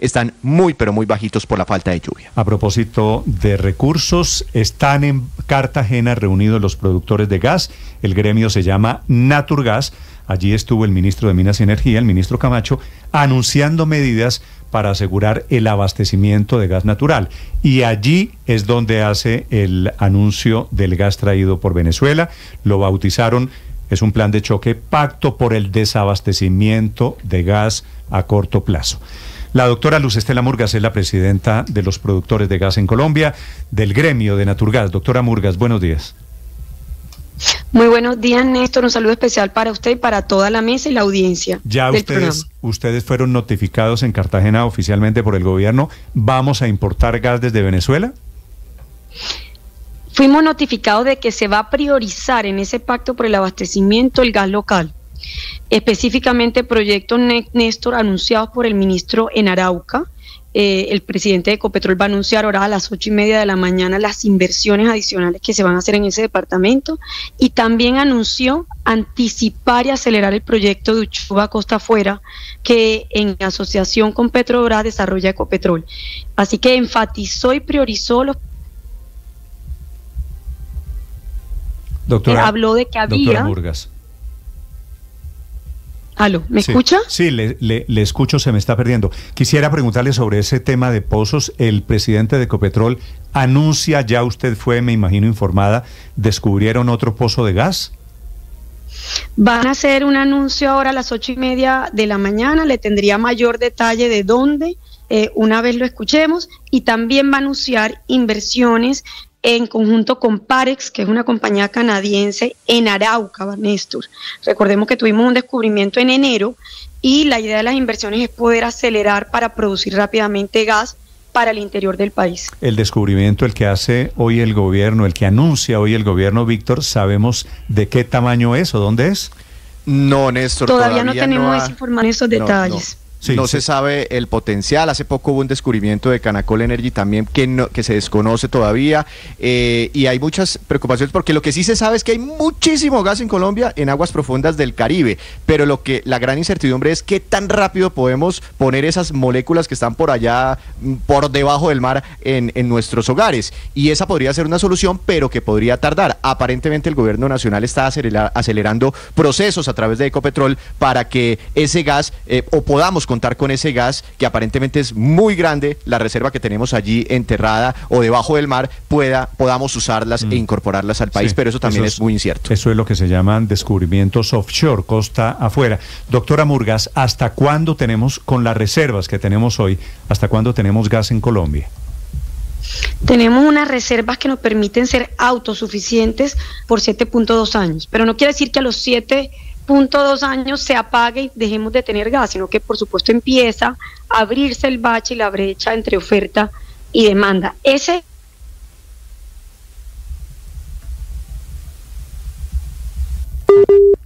están muy, pero muy bajitos por la falta de lluvia. A propósito de recursos, están en Cartagena reunidos los productores de gas. El gremio se llama Naturgas. Allí estuvo el ministro de Minas y Energía, el ministro Camacho, anunciando medidas para asegurar el abastecimiento de gas natural. Y allí es donde hace el anuncio del gas traído por Venezuela. Lo bautizaron, es un plan de choque, Pacto por el Desabastecimiento de Gas a Corto Plazo. La doctora Luz Estela Murgas es la presidenta de los productores de gas en Colombia, del gremio de Naturgas. Doctora Murgas, buenos días. Muy buenos días, Néstor. Un saludo especial para usted y para toda la mesa y la audiencia. Ya ustedes fueron notificados en Cartagena oficialmente por el gobierno. ¿Vamos a importar gas desde Venezuela? Fuimos notificados de que se va a priorizar en ese pacto por el abastecimiento el gas local. Específicamente proyectos, Néstor, anunciados por el ministro en Arauca. El presidente de Ecopetrol va a anunciar ahora a las 8:30 de la mañana las inversiones adicionales que se van a hacer en ese departamento, y también anunció anticipar y acelerar el proyecto de Uchuva Costa Afuera, que en asociación con Petrobras desarrolla Ecopetrol. Así que enfatizó y priorizó los... habló de que había... Doctora Murgas. ¿Aló? ¿Me escucha? Sí, le escucho, se me está perdiendo. Quisiera preguntarle sobre ese tema de pozos. El presidente de Ecopetrol anuncia, ya usted fue, me imagino, informada, ¿descubrieron otro pozo de gas? Van a hacer un anuncio ahora a las 8:30 de la mañana, le tendría mayor detalle de dónde, una vez lo escuchemos, y también va a anunciar inversiones en conjunto con Parex, que es una compañía canadiense, en Arauca, Néstor. Recordemos que tuvimos un descubrimiento en enero y la idea de las inversiones es poder acelerar para producir rápidamente gas para el interior del país. El descubrimiento, el que hace hoy el gobierno, el que anuncia hoy el gobierno, Víctor, ¿sabemos de qué tamaño es o dónde es? No, Néstor. Todavía no tenemos esa información, esos detalles. No se sabe el potencial. Hace poco hubo un descubrimiento de Canacol Energy también que se desconoce todavía, y hay muchas preocupaciones porque lo que sí se sabe es que hay muchísimo gas en Colombia en aguas profundas del Caribe, pero la gran incertidumbre es qué tan rápido podemos poner esas moléculas que están por allá, por debajo del mar, en nuestros hogares, y esa podría ser una solución, pero que podría tardar. Aparentemente el gobierno nacional está acelerando procesos a través de Ecopetrol para que ese gas, o podamos contar con ese gas, que aparentemente es muy grande, la reserva que tenemos allí enterrada o debajo del mar, podamos usarlas e incorporarlas al país, pero eso también es muy incierto. Eso es lo que se llaman descubrimientos offshore, costa afuera. Doctora Murgas, ¿hasta cuándo tenemos, con las reservas que tenemos hoy, hasta cuándo tenemos gas en Colombia? Tenemos unas reservas que nos permiten ser autosuficientes por 7.2 años, pero no quiere decir que a los 7.2 años se apague y dejemos de tener gas, sino que por supuesto empieza a abrirse el bache y la brecha entre oferta y demanda.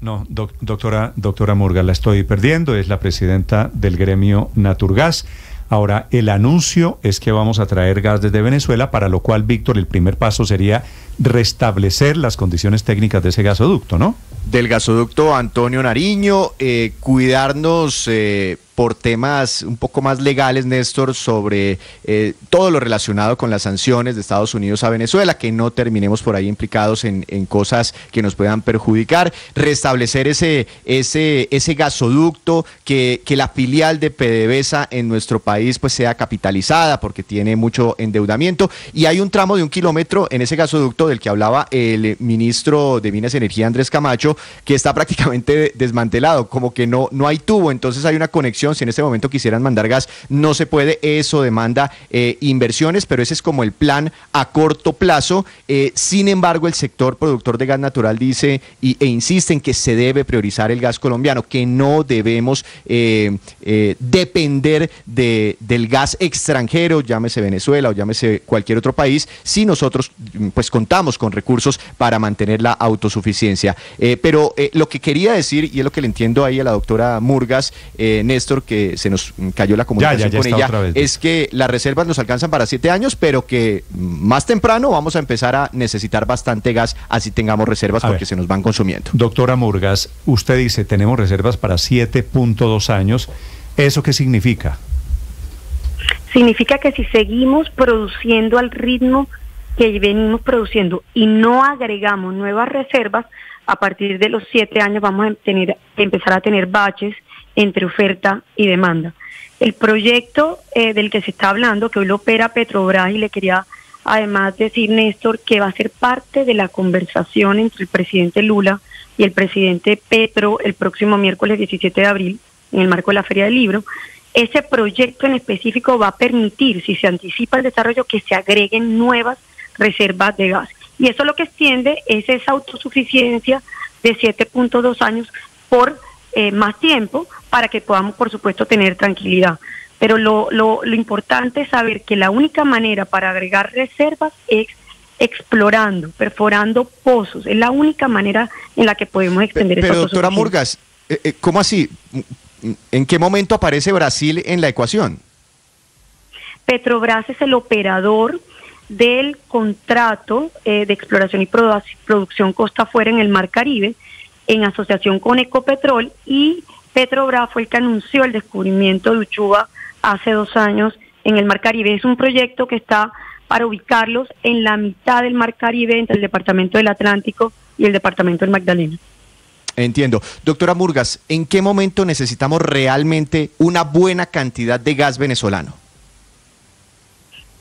No, doctora Murgas, la estoy perdiendo, es la presidenta del gremio Naturgas. Ahora, el anuncio es que vamos a traer gas desde Venezuela, para lo cual, Víctor, el primer paso sería restablecer las condiciones técnicas de ese gasoducto, ¿no? Del gasoducto Antonio Nariño, cuidarnos por temas un poco más legales, Néstor, sobre todo lo relacionado con las sanciones de Estados Unidos a Venezuela, que no terminemos por ahí implicados en cosas que nos puedan perjudicar, restablecer ese gasoducto, que la filial de PDVSA en nuestro país pues sea capitalizada, porque tiene mucho endeudamiento, y hay un tramo de 1 kilómetro en ese gasoducto del que hablaba el ministro de Minas y Energía, Andrés Camacho, que está prácticamente desmantelado, como que no hay tubo, entonces hay una conexión. Si en este momento quisieran mandar gas, no se puede, eso demanda inversiones, pero ese es como el plan a corto plazo. Sin embargo, el sector productor de gas natural dice e insiste en que se debe priorizar el gas colombiano, que no debemos depender del gas extranjero, llámese Venezuela o llámese cualquier otro país, si nosotros pues contamos con recursos para mantener la autosuficiencia. Pero lo que quería decir, y es lo que le entiendo ahí a la doctora Murgas, Néstor, que se nos cayó la comunicación con ella, es que las reservas nos alcanzan para 7 años, pero que más temprano vamos a empezar a necesitar bastante gas, así tengamos reservas, porque se nos van consumiendo. Doctora Murgas, usted dice tenemos reservas para 7.2 años, ¿eso qué significa? Significa que si seguimos produciendo al ritmo que venimos produciendo y no agregamos nuevas reservas, a partir de los 7 años vamos a empezar a tener baches entre oferta y demanda. El proyecto del que se está hablando, que hoy lo opera Petrobras, y le quería además decir, Néstor, que va a ser parte de la conversación entre el presidente Lula y el presidente Petro el próximo miércoles 17 de abril, en el marco de la Feria del Libro. Ese proyecto en específico va a permitir, si se anticipa el desarrollo, que se agreguen nuevas reservas de gas. Y eso lo que extiende es esa autosuficiencia de 7.2 años por más tiempo, para que podamos, por supuesto, tener tranquilidad. Pero lo importante es saber que la única manera para agregar reservas es explorando, perforando pozos. Es la única manera en la que podemos extender esa autosuficiencia. Pero, doctora Murgas, ¿cómo así? ¿En qué momento aparece Brasil en la ecuación? Petrobras es el operador del contrato de exploración y producción costa afuera en el Mar Caribe, en asociación con Ecopetrol, y Petrobras fue el que anunció el descubrimiento de Uchuva hace 2 años en el Mar Caribe. Es un proyecto que está para ubicarlos en la mitad del Mar Caribe, entre el departamento del Atlántico y el departamento del Magdalena. Entiendo. Doctora Murgas, ¿en qué momento necesitamos realmente una buena cantidad de gas venezolano?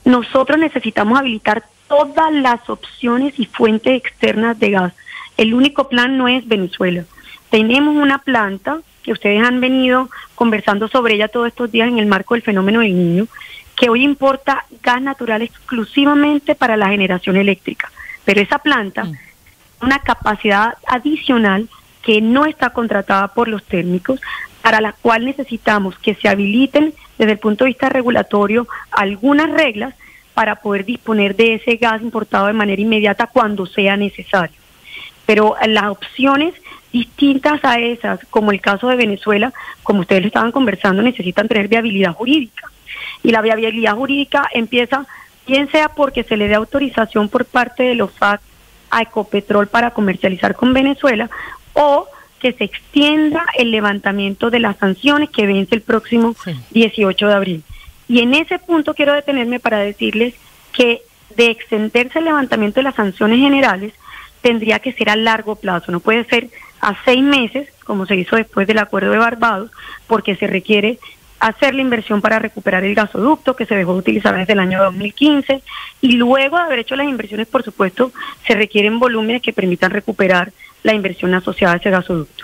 Nosotros necesitamos habilitar todas las opciones y fuentes externas de gas. El único plan no es Venezuela. Tenemos una planta que ustedes han venido conversando sobre ella todos estos días en el marco del fenómeno del Niño, que hoy importa gas natural exclusivamente para la generación eléctrica. Pero esa planta tiene una capacidad adicional que no está contratada por los térmicos, para la cual necesitamos que se habiliten desde el punto de vista regulatorio algunas reglas para poder disponer de ese gas importado de manera inmediata cuando sea necesario. Pero las opciones distintas a esas, como el caso de Venezuela, como ustedes lo estaban conversando, necesitan tener viabilidad jurídica. Y la viabilidad jurídica empieza, bien sea porque se le dé autorización por parte de los FAC a Ecopetrol para comercializar con Venezuela, o que se extienda el levantamiento de las sanciones que vence el próximo 18 de abril. Y en ese punto quiero detenerme para decirles que de extenderse el levantamiento de las sanciones generales, tendría que ser a largo plazo, no puede ser a 6 meses, como se hizo después del acuerdo de Barbados, porque se requiere hacer la inversión para recuperar el gasoducto que se dejó de utilizar desde el año 2015, y luego de haber hecho las inversiones, por supuesto, se requieren volúmenes que permitan recuperar la inversión asociada a ese gasoducto.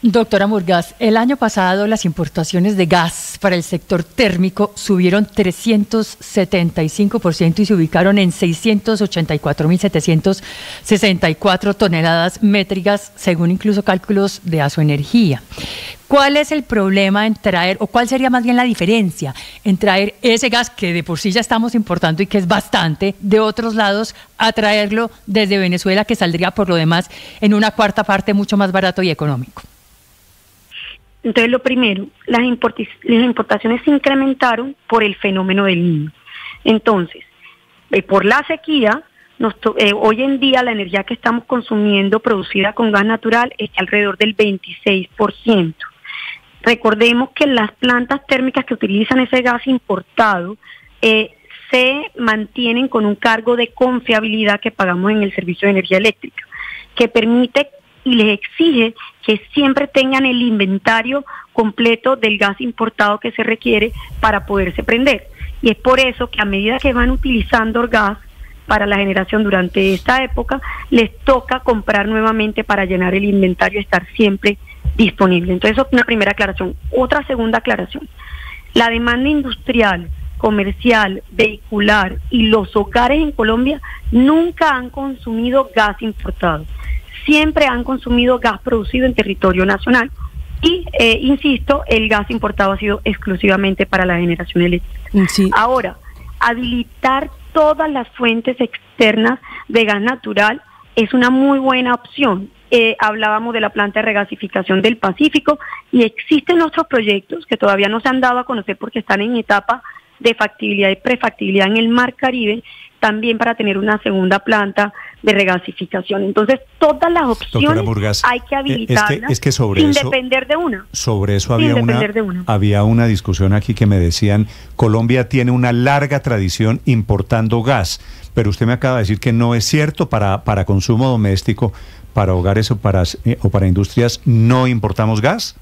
Doctora Murgas, el año pasado las importaciones de gas para el sector térmico subieron 375% y se ubicaron en 684.764 toneladas métricas, según incluso cálculos de Asoenergía. ¿Cuál es el problema en traer, o cuál sería más bien la diferencia en traer ese gas que de por sí ya estamos importando y que es bastante de otros lados, a traerlo desde Venezuela, que saldría por lo demás en una cuarta parte mucho más barato y económico? Entonces, lo primero, las importaciones se incrementaron por el fenómeno del Niño. Entonces, por la sequía, hoy en día la energía que estamos consumiendo producida con gas natural está alrededor del 26%. Recordemos que las plantas térmicas que utilizan ese gas importado se mantienen con un cargo de confiabilidad que pagamos en el servicio de energía eléctrica, que permite y les exige que siempre tengan el inventario completo del gas importado que se requiere para poderse prender. Y es por eso que a medida que van utilizando el gas para la generación durante esta época, les toca comprar nuevamente para llenar el inventario y estar siempre disponible. Entonces, eso es una primera aclaración. Otra segunda aclaración. La demanda industrial, comercial, vehicular y los hogares en Colombia nunca han consumido gas importado. Siempre han consumido gas producido en territorio nacional y, insisto, el gas importado ha sido exclusivamente para la generación eléctrica. Sí. Ahora, habilitar todas las fuentes externas de gas natural es una muy buena opción. Hablábamos de la planta de regasificación del Pacífico y existen otros proyectos que todavía no se han dado a conocer porque están en etapa de factibilidad y prefactibilidad en el Mar Caribe, también para tener una segunda planta de regasificación. Entonces, todas las opciones Murgas, hay que habilitarlas es que sobre sin eso, depender de una. Sobre eso Sin había una discusión aquí que me decían, Colombia tiene una larga tradición importando gas, pero usted me acaba de decir que no es cierto. Para consumo doméstico, para hogares o para industrias, ¿no importamos gas?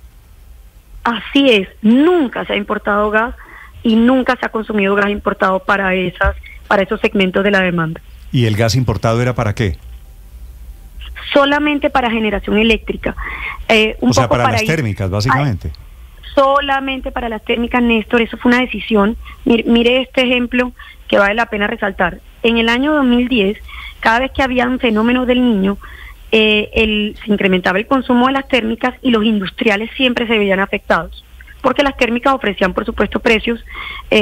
Así es, nunca se ha importado gas y nunca se ha consumido gas importado para esos segmentos de la demanda. ¿Y el gas importado era para qué? Solamente para generación eléctrica. O sea, para las térmicas, básicamente. Solamente para las térmicas, Néstor, eso fue una decisión. Mire este ejemplo que vale la pena resaltar. En el año 2010, cada vez que había un fenómeno del Niño, se incrementaba el consumo de las térmicas y los industriales siempre se veían afectados, porque las térmicas ofrecían, por supuesto, precios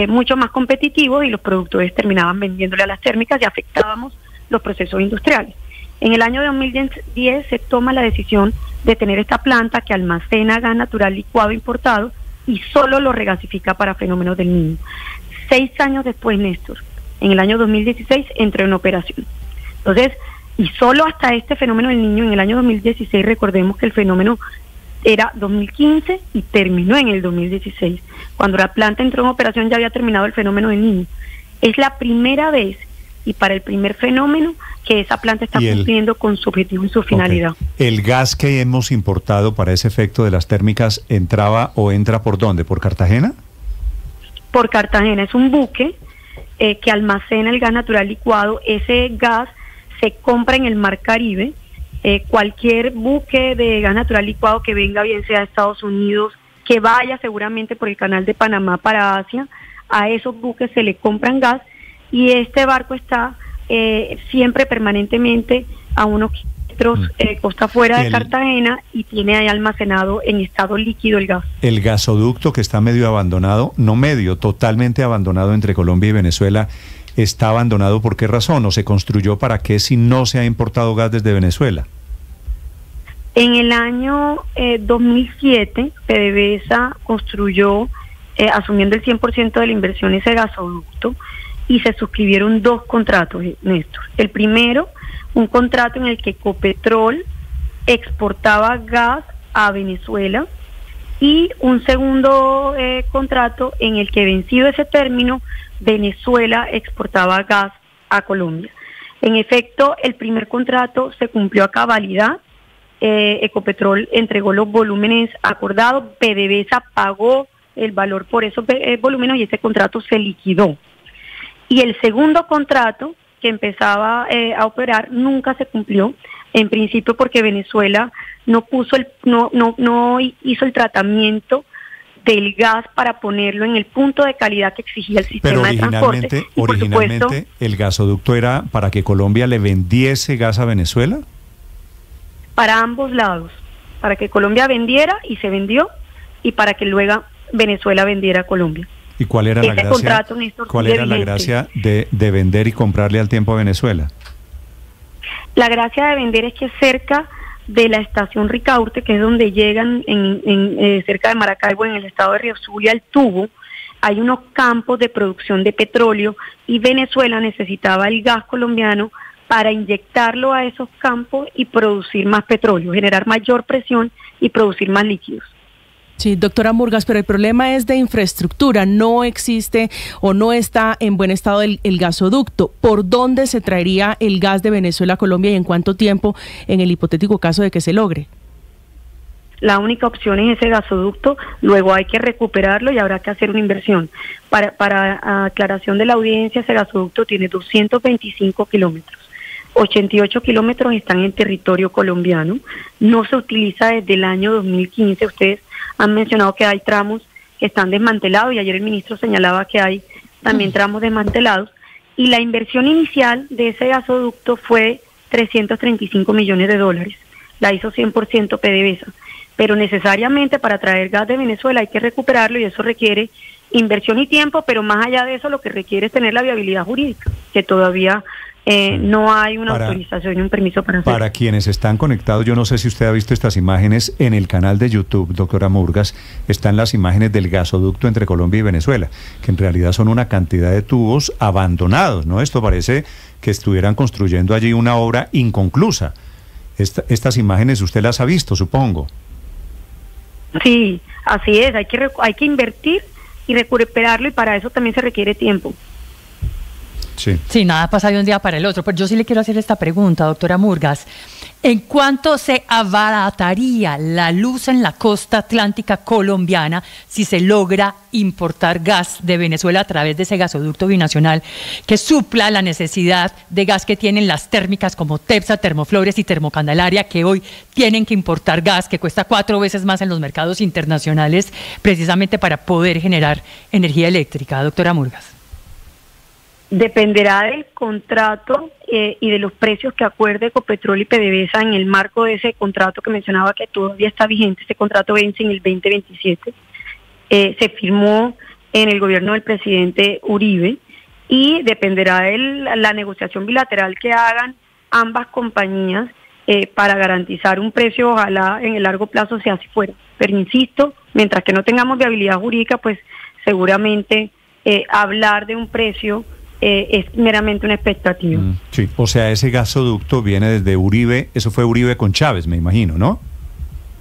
mucho más competitivos y los productores terminaban vendiéndole a las térmicas y afectábamos los procesos industriales. En el año 2010 se toma la decisión de tener esta planta que almacena gas natural licuado importado y solo lo regasifica para fenómenos del Niño. 6 años después, Néstor, en el año 2016, entró en operación. Entonces, y solo hasta este fenómeno del Niño, en el año 2016, recordemos que el fenómeno era 2015 y terminó en el 2016. Cuando la planta entró en operación ya había terminado el fenómeno del Niño. Es la primera vez y para el primer fenómeno que esa planta está cumpliendo con su objetivo y su finalidad. Okay. ¿El gas que hemos importado para ese efecto de las térmicas entraba o entra por dónde? ¿Por Cartagena? Por Cartagena. Es un buque que almacena el gas natural licuado. Ese gas se compra en el Mar Caribe. Cualquier buque de gas natural licuado que venga, bien sea de Estados Unidos, que vaya seguramente por el canal de Panamá para Asia, a esos buques se le compran gas y este barco está siempre permanentemente a unos kilómetros costa afuera de Cartagena y tiene ahí almacenado en estado líquido el gas. El gasoducto que está medio abandonado, no medio, totalmente abandonado entre Colombia y Venezuela, ¿está abandonado por qué razón? ¿O se construyó para qué si no se ha importado gas desde Venezuela? En el año 2007, PDVSA construyó, asumiendo el 100% de la inversión, ese gasoducto, y se suscribieron 2 contratos, Néstor. El primero, un contrato en el que Ecopetrol exportaba gas a Venezuela, y un segundo contrato en el que, vencido ese término, Venezuela exportaba gas a Colombia. En efecto, el primer contrato se cumplió a cabalidad. Ecopetrol entregó los volúmenes acordados, PDVSA pagó el valor por esos volúmenes y ese contrato se liquidó. Y el segundo contrato que empezaba a operar nunca se cumplió, en principio porque Venezuela no hizo el tratamiento del gas para ponerlo en el punto de calidad que exigía el sistema de transporte. Pero originalmente el gasoducto era para que Colombia le vendiese gas a Venezuela. Para ambos lados, para que Colombia vendiera y se vendió, y para que luego Venezuela vendiera a Colombia. ¿Y cuál era la gracia? Contrato, Néstor, ¿cuál era la gracia de vender y comprarle al tiempo a Venezuela? La gracia de vender es que cerca de la estación Ricaurte, que es donde llegan cerca de Maracaibo, en el estado de Río Zulia, al tubo, hay unos campos de producción de petróleo y Venezuela necesitaba el gas colombiano para inyectarlo a esos campos y producir más petróleo, generar mayor presión y producir más líquidos. Sí, doctora Murgas, pero el problema es de infraestructura, no existe o no está en buen estado el gasoducto. ¿Por dónde se traería el gas de Venezuela a Colombia y en cuánto tiempo, en el hipotético caso de que se logre? La única opción es ese gasoducto, luego hay que recuperarlo y habrá que hacer una inversión. Para aclaración de la audiencia, ese gasoducto tiene 225 kilómetros. 88 kilómetros están en territorio colombiano, no se utiliza desde el año 2015, ustedes han mencionado que hay tramos que están desmantelados y ayer el ministro señalaba que hay también tramos desmantelados y la inversión inicial de ese gasoducto fue $335 millones, la hizo 100% PDVSA, pero necesariamente para traer gas de Venezuela hay que recuperarlo y eso requiere inversión y tiempo, pero más allá de eso lo que requiere es tener la viabilidad jurídica. que todavía no hay una autorización y un permiso para hacerlo. Para quienes están conectados, yo no sé si usted ha visto estas imágenes en el canal de YouTube, doctora Murgas, están las imágenes del gasoducto entre Colombia y Venezuela, que en realidad son una cantidad de tubos abandonados, ¿no? Esto parece que estuvieran construyendo allí una obra inconclusa. Estas imágenes usted las ha visto, supongo. Sí, así es, hay que invertir y recuperarlo, y para eso también se requiere tiempo. Sí, nada pasa de un día para el otro, pero yo sí le quiero hacer esta pregunta, doctora Murgas. ¿En cuánto se abarataría la luz en la costa atlántica colombiana si se logra importar gas de Venezuela a través de ese gasoducto binacional que supla la necesidad de gas que tienen las térmicas como Tepsa, Termoflores y Termocandelaria, que hoy tienen que importar gas que cuesta 4 veces más en los mercados internacionales precisamente para poder generar energía eléctrica, doctora Murgas? Dependerá del contrato y de los precios que acuerde Ecopetrol y PDVSA en el marco de ese contrato que mencionaba que todavía está vigente. Ese contrato vence en el 2027. Se firmó en el gobierno del presidente Uribe y dependerá de la negociación bilateral que hagan ambas compañías para garantizar un precio, ojalá en el largo plazo sea así fuera. Pero insisto, mientras que no tengamos viabilidad jurídica, pues seguramente hablar de un precio es meramente una expectativa. Sí, o sea, ese gasoducto viene desde Uribe, eso fue Uribe con Chávez, me imagino, ¿no?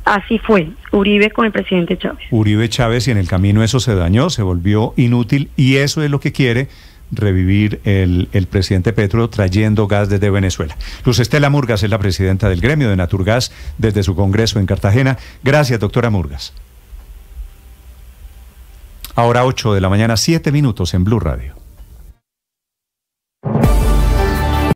Así fue, Uribe con el presidente Chávez. Uribe Chávez, y en el camino eso se dañó, se volvió inútil, y eso es lo que quiere revivir el presidente Petro trayendo gas desde Venezuela. Luz Estela Murgas es la presidenta del gremio de Naturgas desde su congreso en Cartagena. Gracias, doctora Murgas. Ahora 8 de la mañana, 7 minutos en Blue Radio.